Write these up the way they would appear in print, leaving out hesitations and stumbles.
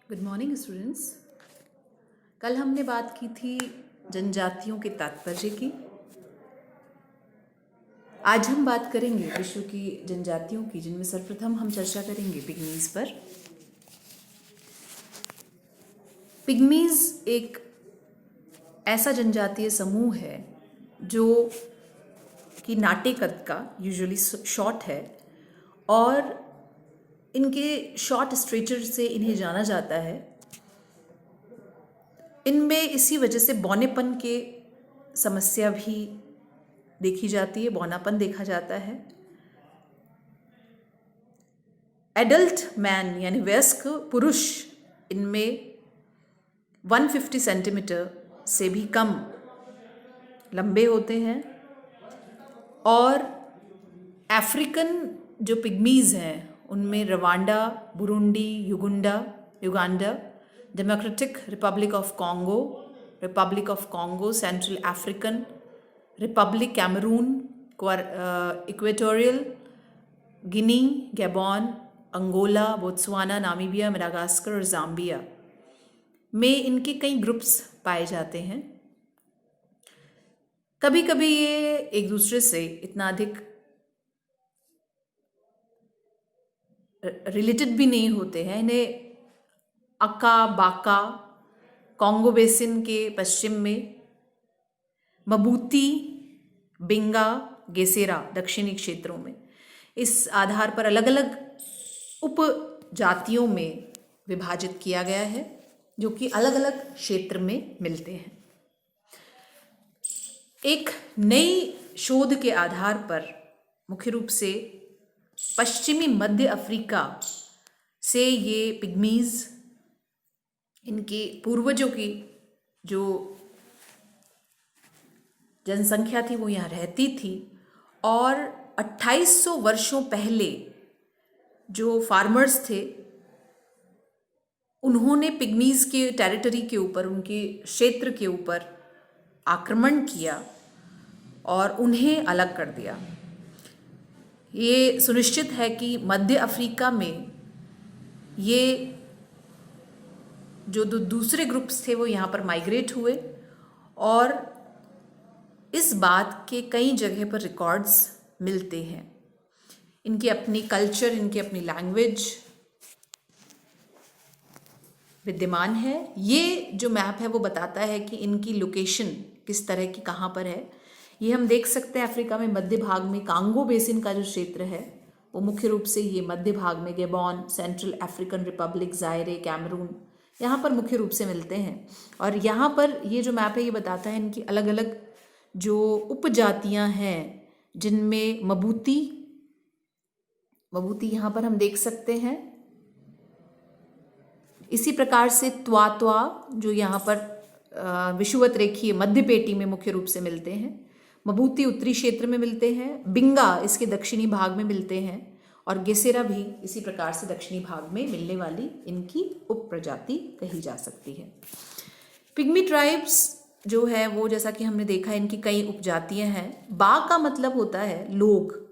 Good morning students. कल हमने बात की थी जनजातियों के तात्पर्य की। आज हम बात करेंगे विश्व की जनजातियों की, जिनमें सर्वप्रथम हम चर्चा करेंगे पिग्मीज पर। पिग्मीज एक ऐसा जनजातीय समूह है जो कि नाटे कद का, यूजुअली शॉर्ट है, और इनके शॉर्ट स्ट्रेचर से इन्हें जाना जाता है। इनमें इसी वजह से बौनेपन के समस्या भी देखी जाती है, बौनापन देखा जाता है। एडल्ट मैन यानी वयस्क पुरुष इनमें 150 सेंटीमीटर से भी कम लंबे होते हैं, और अफ्रीकन जो पिग्मीज हैं उनमें Rwanda, Burundi, Uganda, democratic republic of Congo, central African republic, Cameroon, equatorial Guinea, Gabon, Angola, Botswana, Namibia, Madagascar और जाम्बिया में इनके कई ग्रुप्स पाए जाते हैं। कभी कभी ये एक दूसरे से इतना अधिक रिलेटेड भी नहीं होते हैं। इन्हें अक्का बाका कॉन्गो बेसिन के पश्चिम में, मबूती, बिंगा, गेसेरा दक्षिणी क्षेत्रों में, इस आधार पर अलग अलग उपजातियों में विभाजित किया गया है, जो कि अलग अलग क्षेत्र में मिलते हैं। एक नई शोध के आधार पर मुख्य रूप से पश्चिमी मध्य अफ्रीका से ये पिग्मीज, इनके पूर्वजों की जो जनसंख्या थी वो यहाँ रहती थी, और 2800 वर्षों पहले जो फार्मर्स थे उन्होंने पिग्मीज के टेरिटरी के ऊपर, उनके क्षेत्र के ऊपर आक्रमण किया और उन्हें अलग कर दिया। ये सुनिश्चित है कि मध्य अफ्रीका में ये जो दूसरे ग्रुप्स थे वो यहाँ पर माइग्रेट हुए, और इस बात के कई जगह पर रिकॉर्ड्स मिलते हैं। इनकी अपनी कल्चर, इनकी अपनी लैंग्वेज विद्यमान है। ये जो मैप है वो बताता है कि इनकी लोकेशन किस तरह की कहाँ पर है। ये हम देख सकते हैं अफ्रीका में मध्य भाग में कांगो बेसिन का जो क्षेत्र है वो मुख्य रूप से ये मध्य भाग में Gabon, central African republic, Zaire, Cameroon, यहाँ पर मुख्य रूप से मिलते हैं। और यहाँ पर ये जो मैप है ये बताता है इनकी अलग अलग जो उपजातियाँ हैं, जिनमें मबूती यहाँ पर हम देख सकते हैं। इसी प्रकार से त्वा जो यहाँ पर विषुवत रेखीय मध्य पेटी में मुख्य रूप से मिलते हैं। मबूती उत्तरी क्षेत्र में मिलते हैं, बिंगा इसके दक्षिणी भाग में मिलते हैं, और गेसेरा भी इसी प्रकार से दक्षिणी भाग में मिलने वाली इनकी उप प्रजाति कही जा सकती है। पिग्मी ट्राइब्स जो है वो, जैसा कि हमने देखा, इनकी कई उपजातियां हैं। बा का मतलब होता है लोग।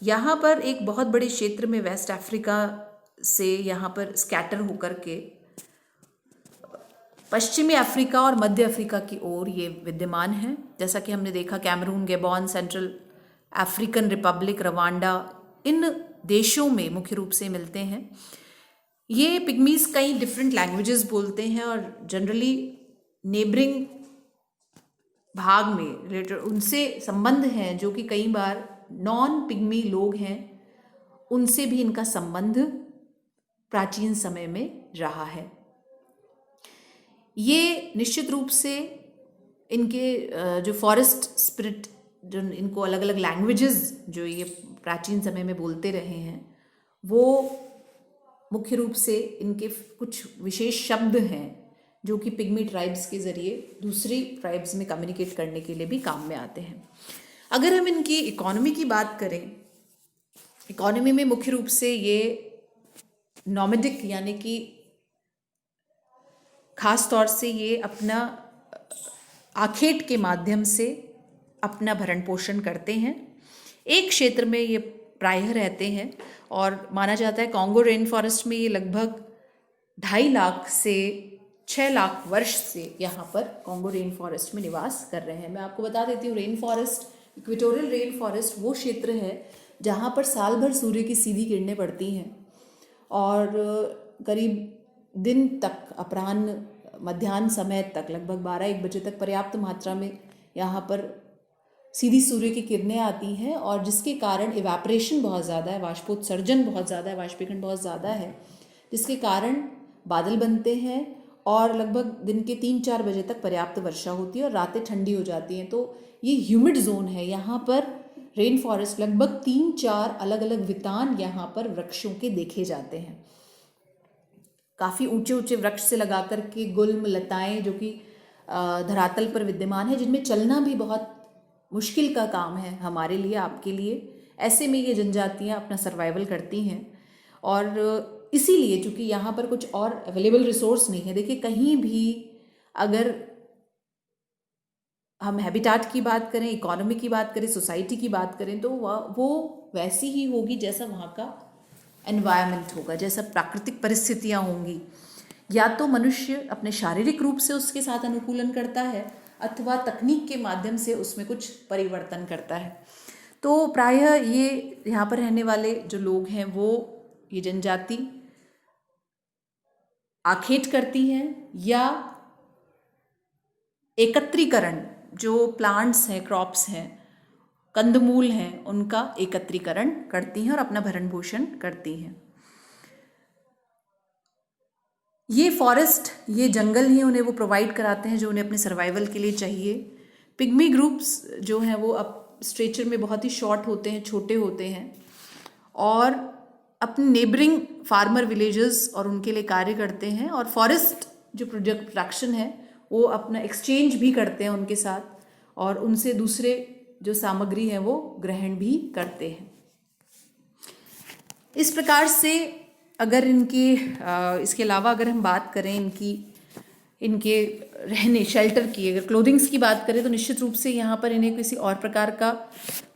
यहाँ पर एक बहुत बड़े क्षेत्र में वेस्ट अफ्रीका से यहाँ पर स्कैटर होकर के पश्चिमी अफ्रीका और मध्य अफ्रीका की ओर ये विद्यमान है। जैसा कि हमने देखा, Cameroon, Gabon, central African republic, Rwanda, इन देशों में मुख्य रूप से मिलते हैं। ये पिग्मीज कई डिफरेंट लैंग्वेजेस बोलते हैं, और जनरली नेबरिंग भाग में रिलेटेड उनसे संबंध हैं जो कि कई बार नॉन पिग्मी लोग हैं, उनसे भी इनका संबंध प्राचीन समय में रहा है। ये निश्चित रूप से इनके जो फॉरेस्ट स्पिरिट, जो इनको अलग अलग लैंग्वेजेस जो ये प्राचीन समय में बोलते रहे हैं, वो मुख्य रूप से इनके कुछ विशेष शब्द हैं जो कि पिग्मी ट्राइब्स के ज़रिए दूसरी ट्राइब्स में कम्युनिकेट करने के लिए भी काम में आते हैं। अगर हम इनकी इकोनॉमी की बात करें, इकोनॉमी में मुख्य रूप से ये नॉमेडिक यानी कि खास तौर से ये अपना आखेट के माध्यम से अपना भरण पोषण करते हैं। एक क्षेत्र में ये प्रायः रहते हैं, और माना जाता है कॉन्गो रेन फॉरेस्ट में ये लगभग 2.5 लाख से 6 लाख वर्ष से यहाँ पर कॉन्गो रेन फॉरेस्ट में निवास कर रहे हैं। मैं आपको बता देती हूँ, rain forest, equatorial rain forest वो क्षेत्र है जहाँ पर साल भर सूर्य की सीधी किरणें पड़ती हैं और करीब दिन तक, अपराह्न मध्याह्न समय तक, लगभग 12-1 बजे तक पर्याप्त मात्रा में यहाँ पर सीधी सूर्य की किरणें आती हैं और जिसके कारण इवेपोरेशन बहुत ज़्यादा है, वाष्पोत्सर्जन बहुत ज़्यादा है, वाष्पीकरण बहुत ज़्यादा है, जिसके कारण बादल बनते हैं और लगभग दिन के 3-4 बजे तक पर्याप्त वर्षा होती है और रातें ठंडी हो जाती हैं। तो ये ह्यूमिड जोन है। यहाँ पर रेन फॉरेस्ट लगभग 3-4 अलग अलग वितान यहाँ पर वृक्षों के देखे जाते हैं। काफ़ी ऊंचे ऊंचे वृक्ष से लगा कर के गुल्म लताएं जो कि धरातल पर विद्यमान है, जिनमें चलना भी बहुत मुश्किल का काम है हमारे लिए, आपके लिए। ऐसे में ये जनजातियाँ अपना सर्वाइवल करती हैं और इसीलिए चूँकि यहाँ पर कुछ और अवेलेबल रिसोर्स नहीं है। देखिए, कहीं भी अगर हम हैबिटाट की बात करें, इकोनॉमी की बात करें, सोसाइटी की बात करें, तो वो वैसी ही होगी जैसा वहाँ का एनवायरनमेंट होगा, जैसा प्राकृतिक परिस्थितियाँ होंगी। या तो मनुष्य अपने शारीरिक रूप से उसके साथ अनुकूलन करता है अथवा तकनीक के माध्यम से उसमें कुछ परिवर्तन करता है। तो प्रायः ये यहाँ पर रहने वाले जो लोग हैं, वो ये जनजाति आखेट करती हैं या एकत्रीकरण, जो प्लांट्स हैं, क्रॉप्स हैं, कंदमूल हैं, उनका एकत्रीकरण करती हैं और अपना भरण पोषण करती हैं। ये फॉरेस्ट, ये जंगल ही उन्हें वो प्रोवाइड कराते हैं जो उन्हें अपने सर्वाइवल के लिए चाहिए। पिग्मी ग्रुप्स जो हैं वो अब स्ट्रेचर में बहुत ही शॉर्ट होते हैं, छोटे होते हैं और अपने नेबरिंग फार्मर विलेजेस और उनके लिए कार्य करते हैं और फॉरेस्ट जो प्रोडक्शन है वो अपना एक्सचेंज भी करते हैं उनके साथ और उनसे दूसरे जो सामग्री है वो ग्रहण भी करते हैं। इस प्रकार से अगर इसके अलावा अगर हम बात करें इनके रहने, शेल्टर की, अगर क्लोथिंग्स की बात करें तो निश्चित रूप से यहाँ पर इन्हें किसी और प्रकार का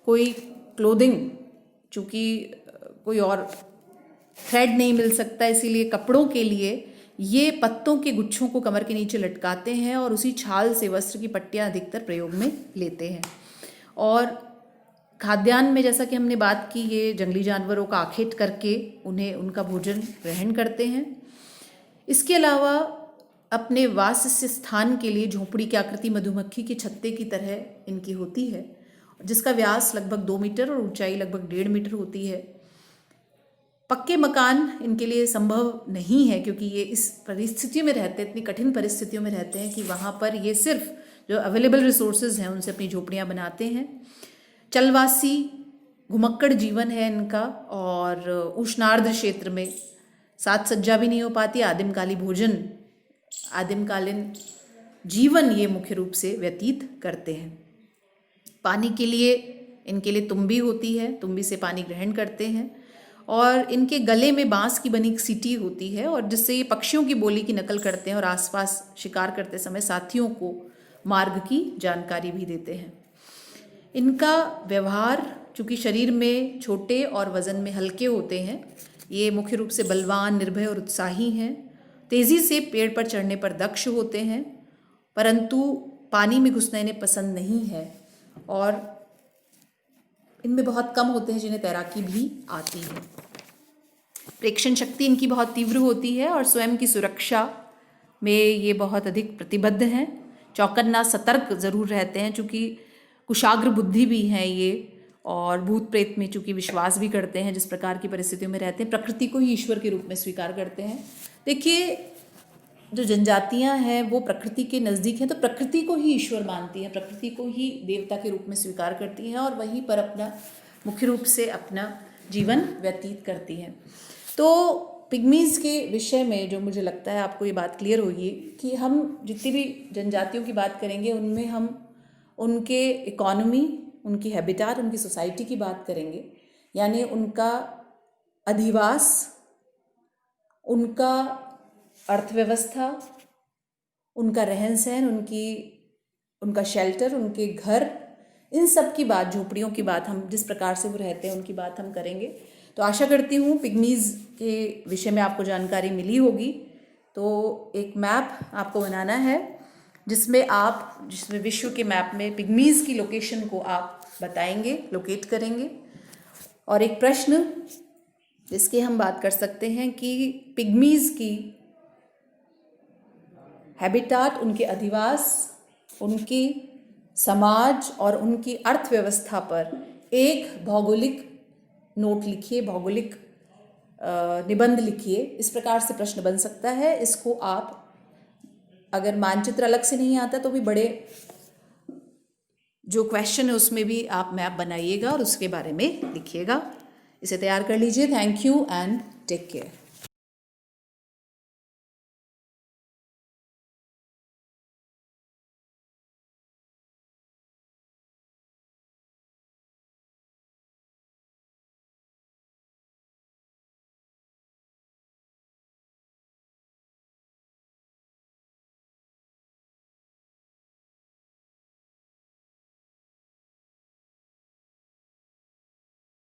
कोई क्लोथिंग, चूँकि कोई और थ्रेड नहीं मिल सकता, इसीलिए कपड़ों के लिए ये पत्तों के गुच्छों को कमर के नीचे लटकाते हैं और उसी छाल से वस्त्र की पट्टियाँ अधिकतर प्रयोग में लेते हैं। और खाद्यान्न में जैसा कि हमने बात की, ये जंगली जानवरों का आखेट करके उन्हें उनका भोजन ग्रहण करते हैं। इसके अलावा अपने वास स्थान के लिए झोंपड़ी की आकृति मधुमक्खी के छत्ते की तरह इनकी होती है, जिसका व्यास लगभग 2 मीटर और ऊंचाई लगभग 1.5 मीटर होती है। पक्के मकान इनके लिए संभव नहीं है क्योंकि ये इस परिस्थितियों में रहते हैं, इतनी कठिन परिस्थितियों में रहते हैं कि वहाँ पर ये सिर्फ जो अवेलेबल रिसोर्सेज हैं उनसे अपनी झोपड़ियाँ बनाते हैं। चलवासी घुमक्कड़ जीवन है इनका और उष्णार्द्र क्षेत्र में साज सज्जा भी नहीं हो पाती। आदिमकालीन जीवन ये मुख्य रूप से व्यतीत करते हैं। पानी के लिए इनके लिए तुम्बी होती है, तुम्बी से पानी ग्रहण करते हैं और इनके गले में बांस की बनी एक सीटी होती है और जिससे ये पक्षियों की बोली की नकल करते हैं और आसपास शिकार करते समय साथियों को मार्ग की जानकारी भी देते हैं। इनका व्यवहार, चूँकि शरीर में छोटे और वज़न में हल्के होते हैं, ये मुख्य रूप से बलवान, निर्भय और उत्साही हैं। तेज़ी से पेड़ पर चढ़ने पर दक्ष होते हैं, परंतु पानी में घुसना इन्हें पसंद नहीं है और इनमें बहुत कम होते हैं जिन्हें तैराकी भी आती है। प्रेक्षण शक्ति इनकी बहुत तीव्र होती है और स्वयं की सुरक्षा में ये बहुत अधिक प्रतिबद्ध हैं। चौकन्ना, सतर्क ज़रूर रहते हैं, चूँकि कुशाग्र बुद्धि भी हैं ये और भूत प्रेत में चूँकि विश्वास भी करते हैं। जिस प्रकार की परिस्थितियों में रहते हैं, प्रकृति को ही ईश्वर के रूप में स्वीकार करते हैं। देखिए, जो जनजातियां हैं वो प्रकृति के नज़दीक हैं, तो प्रकृति को ही ईश्वर मानती हैं, प्रकृति को ही देवता के रूप में स्वीकार करती हैं और वहीं पर अपना मुख्य रूप से अपना जीवन व्यतीत करती हैं। तो पिग्मीज़ के विषय में जो मुझे लगता है आपको ये बात क्लियर होगी कि हम जितनी भी जनजातियों की बात करेंगे उनमें हम उनके इकोनॉमी, उनकी हैबिटाट, उनकी सोसाइटी की बात करेंगे, यानी उनका अधिवास, उनका अर्थव्यवस्था, उनका रहन सहन, उनका शेल्टर, उनके घर, इन सब की बात, झोपड़ियों की बात, हम जिस प्रकार से वो रहते हैं उनकी बात हम करेंगे। तो आशा करती हूँ पिग्मीज़ के विषय में आपको जानकारी मिली होगी। तो एक मैप आपको बनाना है जिसमें विश्व के मैप में पिग्मीज़ की लोकेशन को आप बताएंगे, लोकेट करेंगे। और एक प्रश्न जिसकी हम बात कर सकते हैं कि पिग्मीज़ की हैबिटाट, उनके अधिवास, उनकी समाज और उनकी अर्थव्यवस्था पर एक भौगोलिक नोट लिखिए, भौगोलिक निबंध लिखिए। इस प्रकार से प्रश्न बन सकता है। इसको आप अगर मानचित्र अलग से नहीं आता तो भी बड़े जो क्वेश्चन है उसमें भी आप मैप बनाइएगा और उसके बारे में लिखिएगा। इसे तैयार कर लीजिए। Thank you and take care.